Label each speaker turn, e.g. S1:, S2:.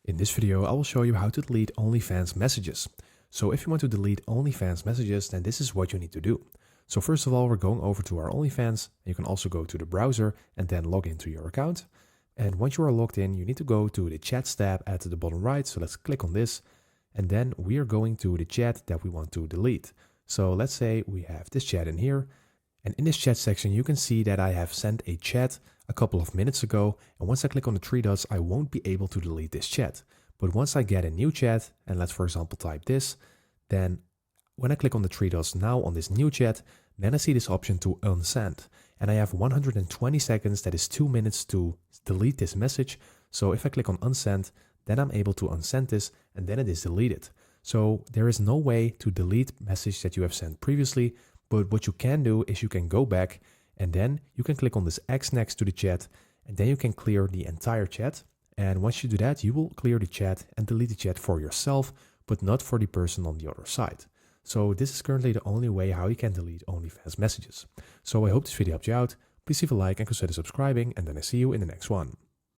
S1: In this video, I will show you how to delete OnlyFans messages. So if you want to delete OnlyFans messages, then this is what you need to do. So first of all, we're going over to our OnlyFans. You can also go to the browser and then log into your account. And once you are logged in, you need to go to the Chats tab at the bottom right. So let's click on this. And then we are going to the chat that we want to delete. So let's say we have this chat in here. And in this chat section, you can see that I have sent a chat a couple of minutes ago. And once I click on the three dots, I won't be able to delete this chat. But once I get a new chat, and let's for example type this, then when I click on the three dots now on this new chat, then I see this option to unsend. And I have 120 seconds, that is 2 minutes to delete this message. So if I click on unsend, then I'm able to unsend this and then it is deleted. So there is no way to delete message that you have sent previously. But what you can do is you can go back and then you can click on this X next to the chat and then you can clear the entire chat. And once you do that, you will clear the chat and delete the chat for yourself, but not for the person on the other side. So this is currently the only way how you can delete OnlyFans messages. So I hope this video helped you out. Please leave a like and consider subscribing, and then I see you in the next one.